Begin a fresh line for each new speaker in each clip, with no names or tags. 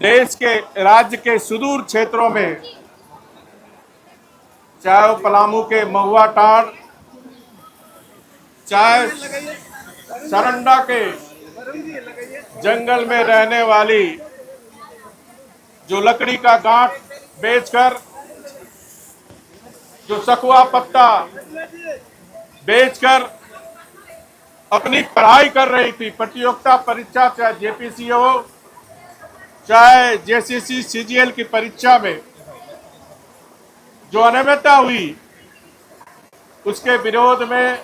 देश के राज्य के सुदूर क्षेत्रों में, चाहे वो पलामू के महुआ टांड, चाहे सरंडा के जंगल में रहने वाली जो लकड़ी का गांठ बेचकर, जो सखुआ पत्ता बेचकर अपनी पढ़ाई कर रही थी, प्रतियोगिता परीक्षा चाहे जेपीसी हो चाहे जेसीसी सीजीएल की परीक्षा में जो अनियमितता हुई, उसके विरोध में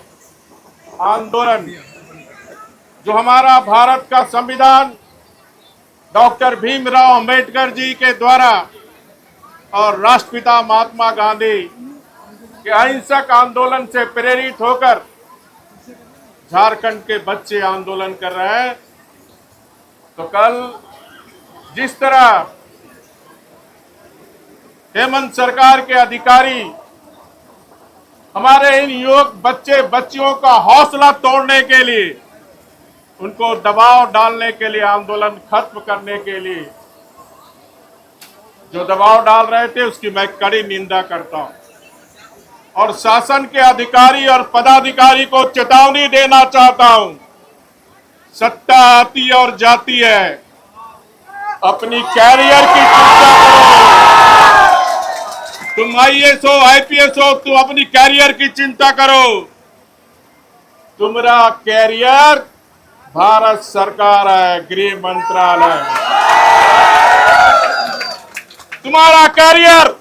आंदोलन, जो हमारा भारत का संविधान डॉक्टर भीमराव अंबेडकर जी के द्वारा और राष्ट्रपिता महात्मा गांधी के अहिंसक आंदोलन से प्रेरित होकर झारखंड के बच्चे आंदोलन कर रहे हैं। तो कल जिस तरह हेमंत सरकार के अधिकारी हमारे इन युवक बच्चे बच्चियों का हौसला तोड़ने के लिए, उनको दबाव डालने के लिए, आंदोलन खत्म करने के लिए जो दबाव डाल रहे थे, उसकी मैं कड़ी निंदा करता हूं और शासन के अधिकारी और पदाधिकारी को चेतावनी देना चाहता हूं। सत्ता आती और जाती है, अपनी कैरियर की चिंता करो। तुम आईएएस हो, आईपीएस हो, तुम अपनी कैरियर की चिंता करो। तुम्हारा कैरियर भारत सरकार है, गृह मंत्रालय। तुम्हारा कैरियर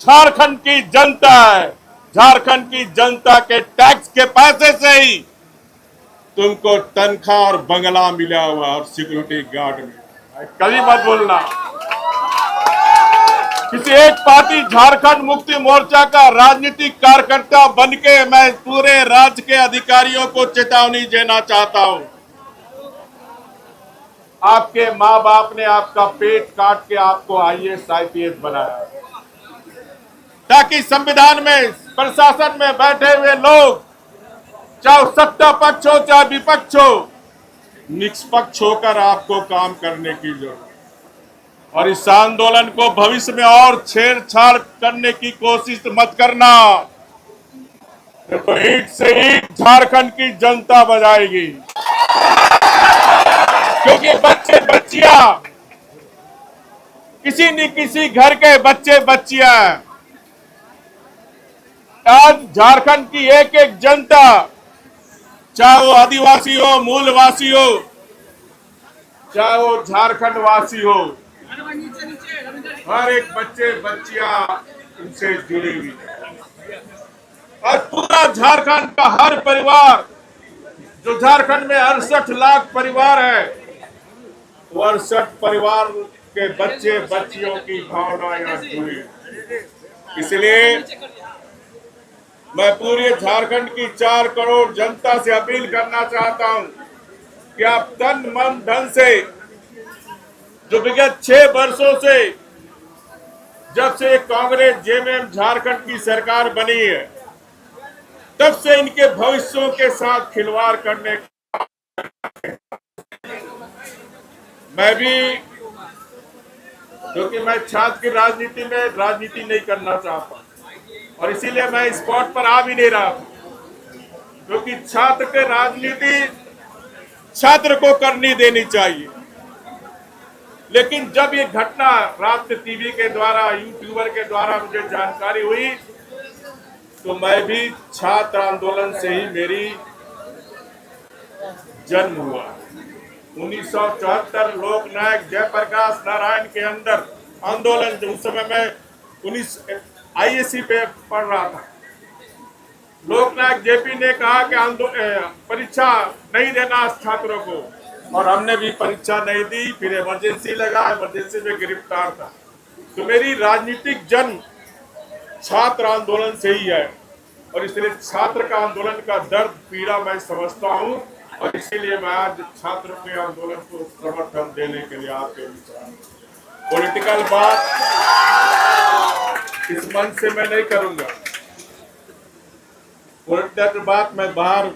झारखंड की जनता है। झारखंड की जनता के टैक्स के पैसे से ही तुमको तनख्वाह और बंगला मिला हुआ और सिक्योरिटी गार्ड में। कभी मत बोलना किसी एक पार्टी झारखंड मुक्ति मोर्चा का राजनीतिक कार्यकर्ता बनके मैं पूरे राज्य के अधिकारियों को चेतावनी देना चाहता हूं। आपके मां बाप ने आपका पेट काट के आपको आईएएस आईपीएस बनाया ताकि संविधान में, प्रशासन में बैठे हुए लोग, चाहे सत्ता पक्ष हो चाहे विपक्ष हो, निष्पक्ष होकर आपको काम करने की जरूरत। और इस आंदोलन को भविष्य में और छेड़छाड़ करने की कोशिश मत करना, तो ईंट से ईंट झारखंड की जनता बजाएगी। क्योंकि बच्चे बच्चियां, किसी न किसी घर के बच्चे बच्चियां, आज झारखंड की एक एक जनता, चाहे वो आदिवासी हो, मूलवासी हो, चाहे वो झारखंड वासी हो, हर एक बच्चे बच्चियां उनसे जुड़ी हुई है। और पूरा झारखंड का हर परिवार, जो झारखंड में 68 लाख परिवार है, वो 68 परिवार के बच्चे बच्चियों की भावना यहाँ जुड़ी है। इसलिए मैं पूरे झारखंड की 4 करोड़ जनता से अपील करना चाहता हूं कि आप तन मन धन से, जो विगत 6 वर्षों से, जब से कांग्रेस जेएमएम झारखंड की सरकार बनी है, तब से इनके भविष्यों के साथ खिलवाड़ करने, मैं भी, क्योंकि मैं छात्र की राजनीति में राजनीति नहीं करना चाहता और इसीलिए मैं स्पॉट पर आ भी नहीं रहा, क्योंकि छात्र के राजनीति छात्र को करनी देनी चाहिए। लेकिन जब ये घटना राष्ट्र टीवी के द्वारा, यूट्यूबर के द्वारा मुझे जानकारी हुई, तो मैं भी छात्र आंदोलन से ही मेरी जन्म हुआ। 1974 लोकनायक जयप्रकाश नारायण के अंदर आंदोलन, उस समय मैं आईएससी पे पढ़ रहा था। लोकनायक जेपी ने कहा कि परीक्षा नहीं देना छात्रों को, और हमने भी परीक्षा नहीं दी। फिर इमरजेंसी लगा, इमरजेंसी में गिरफ्तार था। तो मेरी राजनीतिक जन्म छात्र आंदोलन से ही है और इसलिए छात्र का आंदोलन का दर्द, पीड़ा मैं समझता हूं और इसीलिए मैं आज छात्र के आंदोलन को समर्थन देने के लिए आपके बीच आया। पॉलिटिकल बात इस मंच से मैं नहीं करूंगा, पॉलिटिकल बात मैं बाहर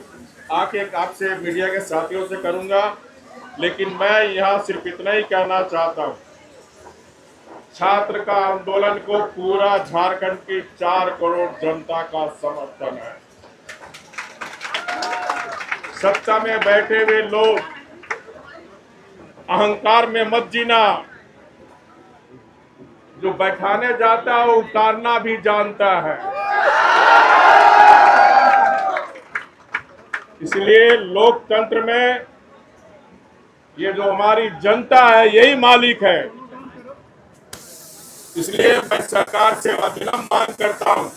आके आपसे, मीडिया के साथियों से करूंगा। लेकिन मैं यहाँ सिर्फ इतना ही कहना चाहता हूँ छात्र का आंदोलन को पूरा झारखंड की 4 करोड़ जनता का समर्थन है। सत्ता में बैठे हुए लोग अहंकार में मत जीना। जो बैठाने जाता है वो उतारना भी जानता है। इसलिए लोकतंत्र में ये जो हमारी जनता है यही मालिक है। इसलिए मैं सरकार से अविलंब मांग करता हूं,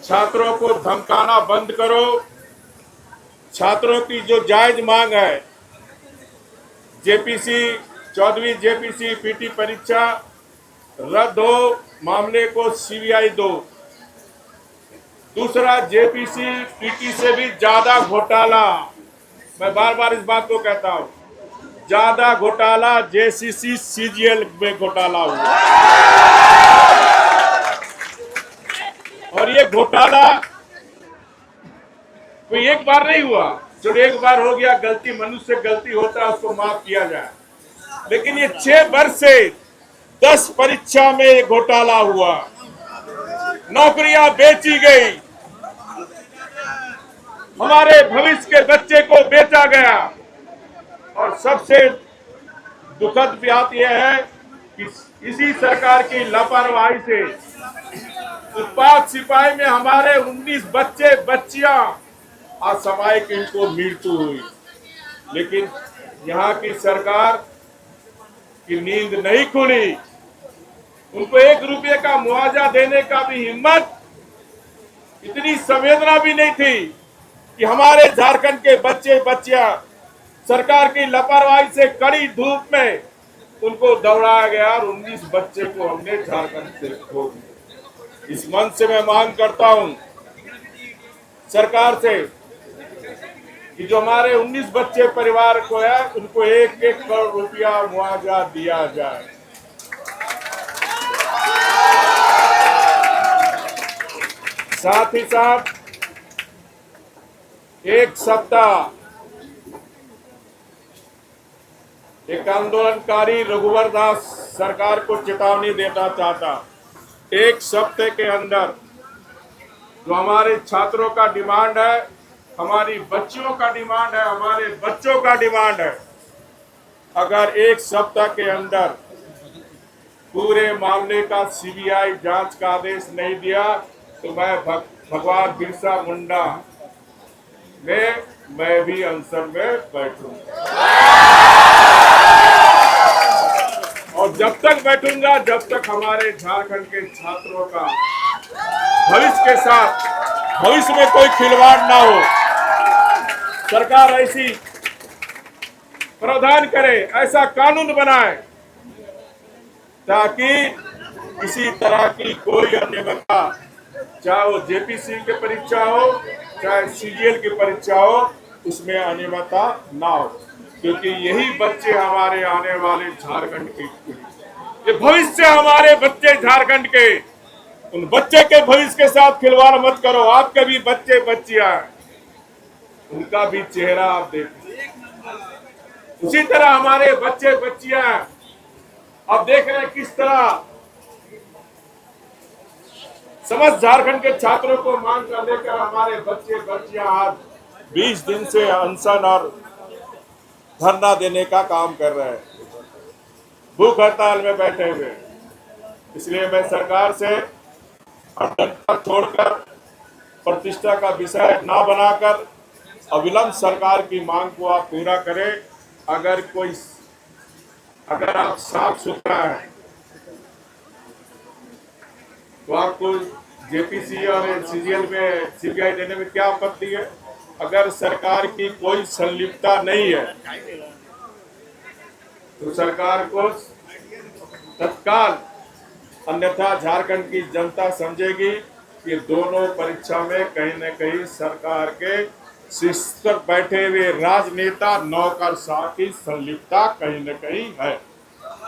छात्रों को धमकाना बंद करो। छात्रों की जो जायज मांग है, जेपीसी 14वीं जेपीसी पीटी परीक्षा रद्द हो, मामले को सीबीआई दो। दूसरा, जेपीसी पीटी से भी ज्यादा घोटाला, मैं बार बार इस बात को कहता हूं, ज्यादा घोटाला जेसीसी सीजीएल में घोटाला हुआ। और ये घोटाला कोई एक बार नहीं हुआ। जो एक बार हो गया, गलती, मनुष्य गलती होता है, उसको माफ किया जाए। लेकिन ये 6 वर्ष से 10 परीक्षा में ये घोटाला हुआ, नौकरियां बेची गई, हमारे भविष्य के बच्चे को बेचा गया। और सबसे दुखद बात यह है कि इसी सरकार की लापरवाही से उत्पाद सिपाही में हमारे 19 बच्चे बच्चियां असामयिक इनको मृत्यु हुई। लेकिन यहाँ की सरकार की नींद नहीं खुली। उनको 1 रुपये का मुआवजा देने का भी हिम्मत, इतनी संवेदना भी नहीं थी कि हमारे झारखंड के बच्चे बच्चियां सरकार की लापरवाही से कड़ी धूप में उनको दौड़ाया गया और 19 बच्चे को हमने झारखंड से खो दिया। इस मंच से मैं मांग करता हूं सरकार से कि जो हमारे 19 बच्चे परिवार को है, उनको 1-1 करोड़ रुपया मुआवजा दिया जाए। साथ ही साथ एक सप्ताह एक आंदोलनकारी रघुवर दास सरकार को चेतावनी देना चाहता, 1 सप्ताह के अंदर जो हमारे छात्रों का डिमांड है, हमारी बच्चियों का डिमांड है, हमारे बच्चों का डिमांड है, अगर 1 सप्ताह के अंदर पूरे मामले का सीबीआई जांच का आदेश नहीं दिया तो मैं भगवान बिरसा मुंडा में मैं भी अनशन में बैठूंगा। और जब तक बैठूंगा, जब तक हमारे झारखंड के छात्रों का भविष्य के साथ भविष्य में कोई खिलवाड़ ना हो। सरकार ऐसी प्रावधान करे, ऐसा कानून बनाए ताकि किसी तरह की कोई अनियमितता, चाहे वो जेपीसी की परीक्षा हो चाहे सीजीएल की परीक्षा हो, उसमें अनियमितता ना हो। क्योंकि यही बच्चे हमारे आने वाले झारखंड के, ये भविष्य हमारे बच्चे झारखंड के, उन बच्चे के भविष्य के साथ खिलवाड़ मत करो। आपके भी बच्चे बच्चियां, उनका भी चेहरा आप देखो। उसी तरह हमारे बच्चे बच्चियां अब देख रहे हैं किस तरह समस्त झारखंड के छात्रों को मांग कर लेकर हमारे बच्चे बच्चियां आज 20 दिन से अनशन और धरना देने का काम कर रहे हैं, भूख हड़ताल में बैठे हुए। इसलिए मैं सरकार से अडंता छोड़कर, प्रतिष्ठा का विषय ना बनाकर अविलंब सरकार की मांग को आप पूरा करें। अगर आप साफ सुथरा है तो आपको जेपीसी और सीजीएल में सीबीआई देने में क्या आपत्ति है। अगर सरकार की कोई संलिप्तता नहीं है तो सरकार को तत्काल, अन्यथा झारखंड की जनता समझेगी कि दोनों परीक्षा में कहीं न कहीं सरकार के शीर्ष पर बैठे हुए राजनेता नौकरशाह की संलिप्तता कहीं न कहीं है।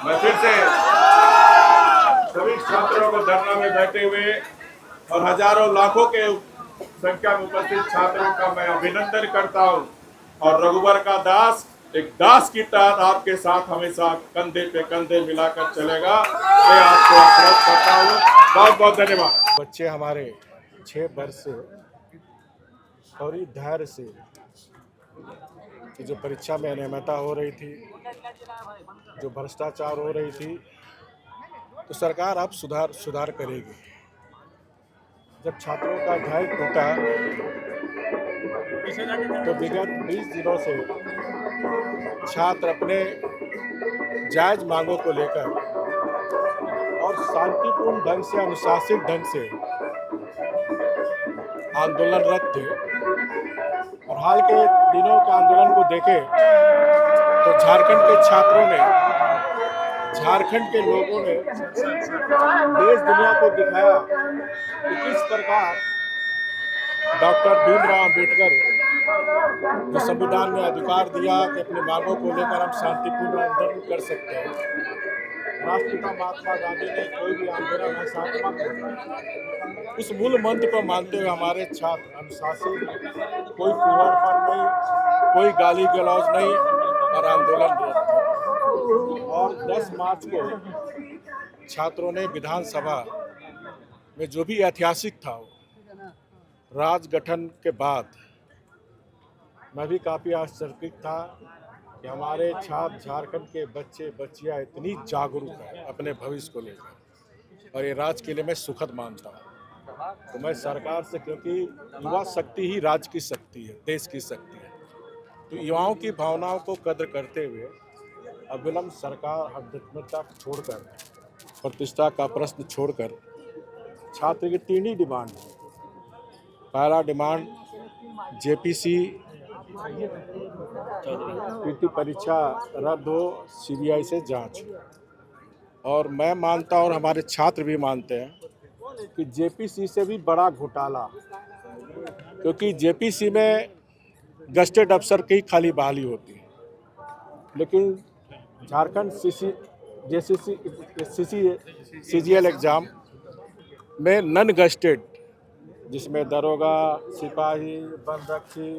मैं फिर से सभी छात्रों को धरना में बैठे हुए और हजारों लाखों के संख्या में उपस्थित छात्रों का मैं अभिनंदन करता हूं और रघुवर का दास एक दास की तरह आपके साथ हमेशा कंधे पे कंधे मिलाकर चलेगा। मैं आपको आश्वस्त करता हूँ। बहुत बहुत धन्यवाद।
बच्चे हमारे 6 वर्ष से और धैर्य से कि जो परीक्षा में अनियमितता हो रही थी, जो भ्रष्टाचार हो रही थी, तो सरकार अब सुधार करेगी। जब छात्रों का धैर्य टूटा तो विगत 20 दिनों से छात्र अपने जायज मांगों को लेकर और शांतिपूर्ण ढंग से, अनुशासित ढंग से आंदोलनरत थे। और हाल के दिनों के आंदोलन को देखें तो झारखंड के छात्रों ने, झारखंड के लोगों ने देश दुनिया को दिखाया कि किस प्रकार डॉक्टर भीमराव अंबेडकर जो संविधान में अधिकार दिया कि अपनी मांगों को लेकर हम शांतिपूर्ण आंदोलन कर सकते हैं। राष्ट्रपिता महात्मा गांधी ने कोई भी आंदोलन हिंसात्मक हो, उस मूल मंत्र को मानते हुए हमारे छात्र अनुशासित, कोई फूहड़पन नहीं, कोई गाली गलौज नहीं और आंदोलन और 10 मार्च को छात्रों ने विधानसभा में जो भी ऐतिहासिक था, राज गठन के बाद मैं भी काफ़ी आश्चर्यचकित था कि हमारे छात्र, झारखंड के बच्चे बच्चियां इतनी जागरूक है अपने भविष्य को लेकर, और ये राज्य के लिए मैं सुखद मानता हूँ। तो मैं सरकार से, क्योंकि युवा शक्ति ही राज्य की शक्ति है, देश की शक्ति है, तो युवाओं की भावनाओं को कद्र करते हुए अविलंब सरकार आध्यात्मिकता छोड़कर, प्रतिष्ठा का प्रश्न छोड़कर छात्र की 3 ही डिमांड है। पहला डिमांड जेपीसी पीटी परीक्षा रद्द हो, सीबीआई से जांच हो। और मैं मानता हूं और हमारे छात्र भी मानते हैं कि जेपीसी से भी बड़ा घोटाला, क्योंकि जेपीसी में गस्टेड अफसर की खाली बहाली होती है, लेकिन झारखंड सीजीएल एग्ज़ाम में नन गस्टेड, जिसमें दरोगा, सिपाही, वनरक्षी,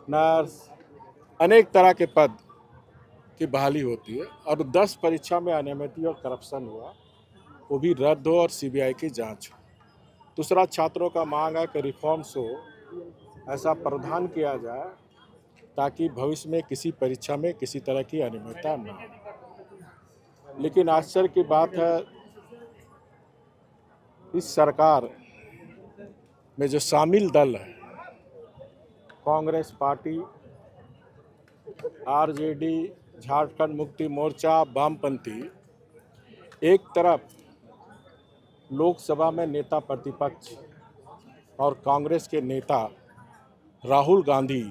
नर्स, अनेक तरह के पद की बहाली होती है, और 10 परीक्षा में अनियमितता और करप्शन हुआ, वो भी रद्द हो और सीबीआई की जांच हो। दूसरा, छात्रों का मांग है कि रिफॉर्म्स हो, ऐसा प्रावधान किया जाए ताकि भविष्य में किसी परीक्षा में किसी तरह की अनियमितता न हो। लेकिन आश्चर्य की बात है, इस सरकार में जो शामिल दल है, कांग्रेस पार्टी, आरजेडी, झारखंड मुक्ति मोर्चा, वामपंथी, एक तरफ लोकसभा में नेता प्रतिपक्ष और कांग्रेस के नेता राहुल गांधी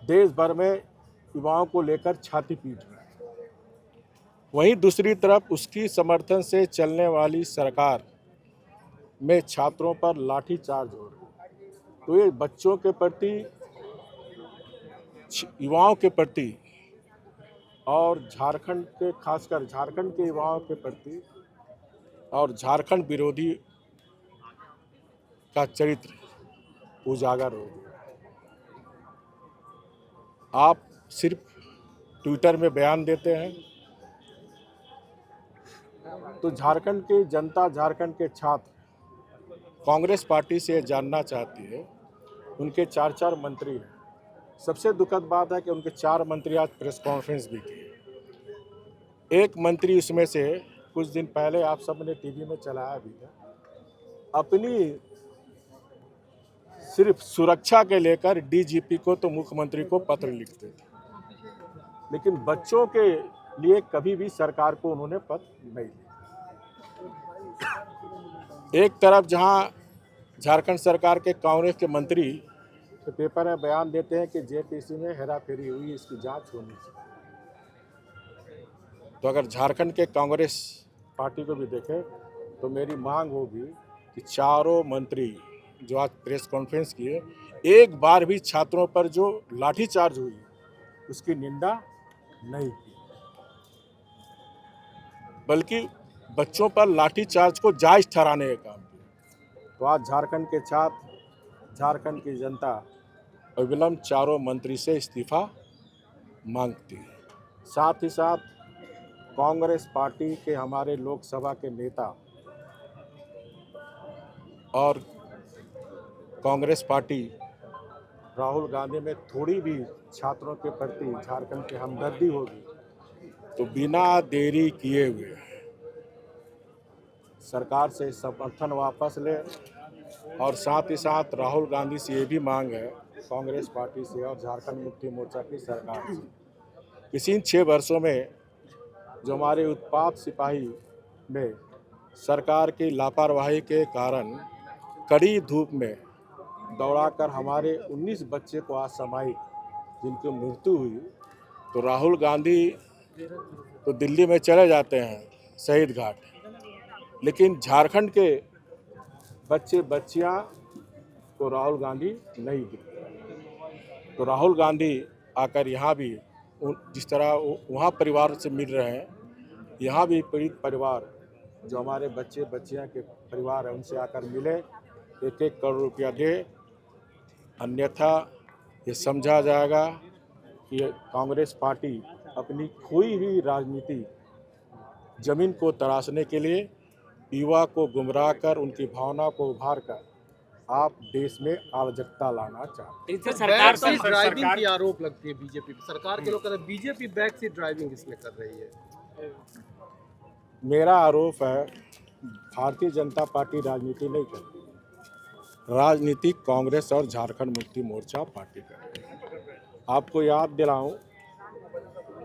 देश भर में युवाओं को लेकर छाती पीट रहे हैं, वहीं दूसरी तरफ उसकी समर्थन से चलने वाली सरकार में छात्रों पर लाठीचार्ज हो रहा है। तो ये बच्चों के प्रति, युवाओं के प्रति और झारखंड के, खासकर झारखंड के युवाओं के प्रति और झारखंड विरोधी का चरित्र उजागर हो गया। आप सिर्फ ट्विटर में बयान देते हैं, तो झारखंड की जनता, झारखंड के छात्र कांग्रेस पार्टी से जानना चाहती है। उनके 4 मंत्री हैं। सबसे दुखद बात है कि उनके 4 मंत्री आज प्रेस कॉन्फ्रेंस भी की। एक मंत्री उसमें से कुछ दिन पहले आप सबने टीवी में चलाया भी था, अपनी सिर्फ सुरक्षा के लेकर डीजीपी को तो मुख्यमंत्री को पत्र लिखते थे, लेकिन बच्चों के लिए कभी भी सरकार को उन्होंने पत्र नहीं लिखा। एक तरफ जहां झारखंड सरकार के कांग्रेस के मंत्री के पेपर में बयान देते हैं कि जेपीसी में हेराफेरी हुई, इसकी जांच होनी चाहिए, तो अगर झारखंड के कांग्रेस पार्टी को भी देखें तो मेरी मांग होगी कि चारों मंत्री जो आज प्रेस कॉन्फ्रेंस किए, एक बार भी छात्रों पर जो लाठीचार्ज हुई उसकी निंदा नहीं की, बल्कि बच्चों पर लाठीचार्ज को जायज ठहराने का काम किया। तो आज झारखंड के छात्र, झारखंड की जनता अविलंब चारों मंत्री से इस्तीफा मांगती। साथ ही साथ कांग्रेस पार्टी के हमारे लोकसभा के नेता और कांग्रेस पार्टी राहुल गांधी में थोड़ी भी छात्रों के प्रति झारखंड की हमदर्दी होगी तो बिना देरी किए हुए सरकार से समर्थन वापस ले। और साथ ही साथ राहुल गांधी से ये भी मांग है कांग्रेस पार्टी से और झारखंड मुक्ति मोर्चा की सरकार से, पिछले 6 वर्षों में जो हमारे उत्पाद सिपाही में सरकार की लापरवाही के कारण कड़ी धूप में दौड़ाकर हमारे 19 बच्चे को आज सामयिक जिनकी मृत्यु हुई, तो राहुल गांधी तो दिल्ली में चले जाते हैं शहीद घाट, लेकिन झारखंड के बच्चे बच्चियां को राहुल गांधी नहीं दिखते। तो राहुल गांधी आकर यहाँ भी जिस तरह वहाँ परिवार से मिल रहे हैं, यहाँ भी पीड़ित परिवार जो हमारे बच्चे बच्चियां के परिवार है उनसे आकर मिले, 1-1 करोड़ रुपया दे, अन्यथा ये समझा जाएगा कि कांग्रेस पार्टी अपनी खोई हुई राजनीति जमीन को तराशने के लिए युवा को गुमराह कर उनकी भावना को उभार कर आप देश में अराजकता लाना चाहते हैं।
सरकार से ड्राइविंग की आरोप लगती है बीजेपी पे। सरकार के लोग कहते हैं बीजेपी बैक से ड्राइविंग इसमें कर रही है।
मेरा आरोप है भारतीय जनता पार्टी राजनीति नहीं करती, राजनीति कांग्रेस और झारखंड मुक्ति मोर्चा पार्टी कर रही है। आपको याद दिलाऊं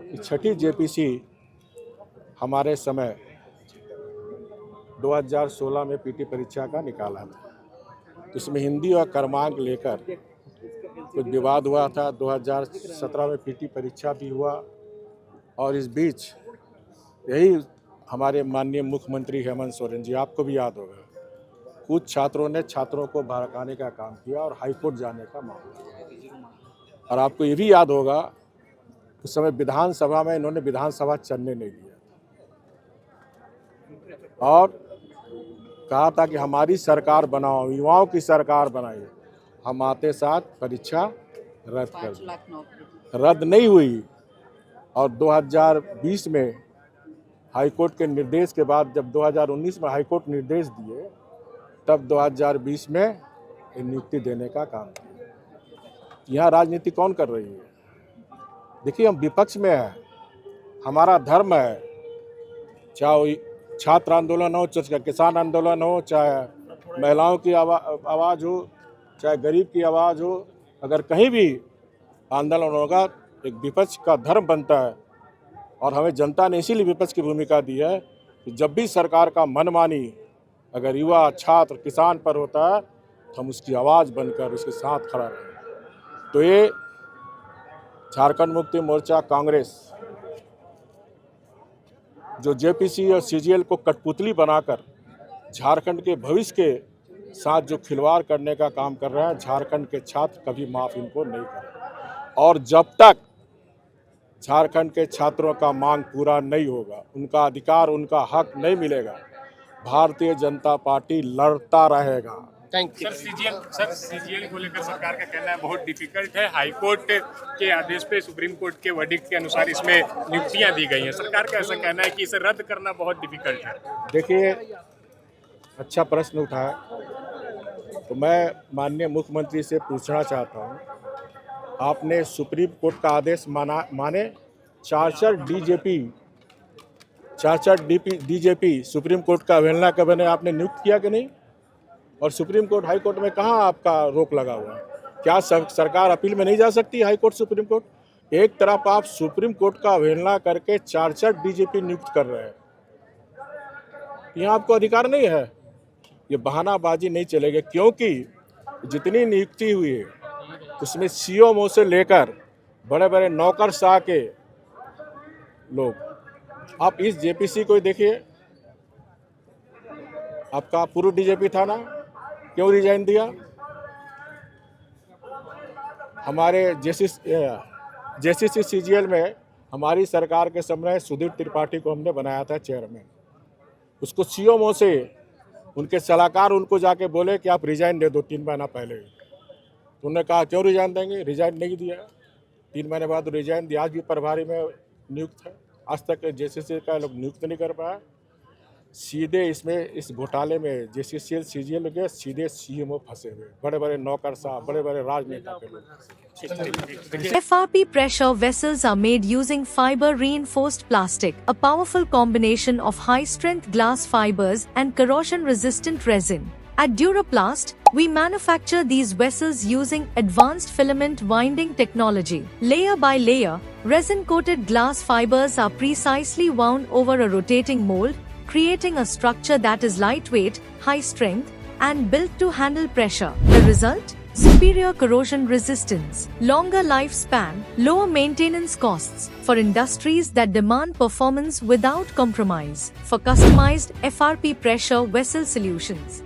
कि छठी जेपीसी हमारे समय 2016 में पीटी परीक्षा का निकाला था, इसमें हिंदी और क्रमांक लेकर कुछ विवाद हुआ था। 2017 में पीटी परीक्षा भी हुआ और इस बीच यही हमारे माननीय मुख्यमंत्री हेमंत सोरेन जी, आपको भी याद होगा, कुछ छात्रों ने छात्रों को भड़काने का काम किया और हाईकोर्ट जाने का मामला। और आपको ये भी याद होगा उस समय विधानसभा में इन्होंने विधानसभा चलने नहीं दिया और कहा था कि हमारी सरकार बनाओ, युवाओं की सरकार बनाइए। हम आते साथ परीक्षा रद्द कर दी, रद्द नहीं हुई। और 2020 में हाईकोर्ट के निर्देश के बाद जब 2019 में हाईकोर्ट निर्देश दिए तब 2020 में नियुक्ति देने का काम किया। यहाँ राजनीति कौन कर रही है? देखिए, हम विपक्ष में हैं, हमारा धर्म है, चाहे छात्र आंदोलन हो, चाहे किसान आंदोलन हो, चाहे महिलाओं की आवाज़ हो, चाहे गरीब की आवाज़ हो, अगर कहीं भी आंदोलन होगा एक विपक्ष का धर्म बनता है। और हमें जनता ने इसीलिए विपक्ष की भूमिका दी है कि जब भी सरकार का मनमानी अगर युवा छात्र किसान पर होता है तो हम उसकी आवाज़ बनकर उसके साथ खड़ा रहें। तो ये झारखंड मुक्ति मोर्चा कांग्रेस जो जेपीसी और सीजीएल को कठपुतली बनाकर झारखंड के भविष्य के साथ जो खिलवाड़ करने का काम कर रहे हैं, झारखंड के छात्र कभी माफ इनको नहीं करेंगे। और जब तक झारखंड के छात्रों का मांग पूरा नहीं होगा, उनका अधिकार, उनका हक नहीं मिलेगा, भारतीय जनता पार्टी लड़ता रहेगा।
Thank you.
सर सीजीएल को लेकर सरकार का कहना है बहुत डिफिकल्ट है, हाईकोर्ट के आदेश पे सुप्रीम कोर्ट के वर्डिक्ट के अनुसार इसमें नियुक्तियां दी गई हैं। सरकार का ऐसा कहना है कि इसे रद्द करना बहुत डिफिकल्ट है।
देखिए, अच्छा प्रश्न उठाया, तो मैं माननीय मुख्यमंत्री से पूछना चाहता हूँ, आपने सुप्रीम कोर्ट का आदेश माने 4 डीजीपी सुप्रीम कोर्ट का अवहेलना कर बने आपने नियुक्त किया कि नहीं? और सुप्रीम कोर्ट हाई कोर्ट में कहाँ आपका रोक लगा हुआ है? क्या सरकार अपील में नहीं जा सकती हाई कोर्ट सुप्रीम कोर्ट? एक तरफ आप सुप्रीम कोर्ट का अवहेलना करके 4 डीजीपी नियुक्त कर रहे हैं, यहाँ आपको अधिकार नहीं है। ये बहानाबाजी नहीं चलेगी, क्योंकि जितनी नियुक्ति हुई है उसमें सीओ से लेकर बड़े बड़े नौकरशाह के लोग, आप इस जेपीसी को देखिए, आपका पूर्व डीजीपी था ना, क्यों रिजाइन दिया? हमारे जेसीसी सीजीएल में हमारी सरकार के समय सुधीर त्रिपाठी को हमने बनाया था चेयरमैन। उसको सीओ से उनके सलाहकार उनको जाके बोले कि आप रिजाइन दे दो 3 महीना पहले। तो उन्होंने कहा क्यों रिजाइन देंगे, रिजाइन नहीं दिया। 3 महीने बाद रिजाइन दिया, आज भी प्रभारी में नियुक्त है। आज तक जेसीसी का लोग नियुक्त नहीं कर पाया। सीधे इसमें इस घोटाले में जेसीसीएल सीजीएल के सीधे सीएमओ फंसे हुए, बड़े बड़े नौकर साहब, बड़े बड़े राजनेता के लोग।
FRP pressure vessels are made using fiber reinforced plastic, a powerful combination of high strength glass fibers and corrosion resistant resin. At Duraplast, we manufacture these vessels using advanced filament winding technology. Layer by layer, resin coated glass fibers are precisely wound over a rotating mold, creating a structure that is lightweight, high strength, and built to handle pressure. The result? Superior corrosion resistance, longer lifespan, lower maintenance costs for industries that demand performance without compromise. For customized FRP pressure vessel solutions,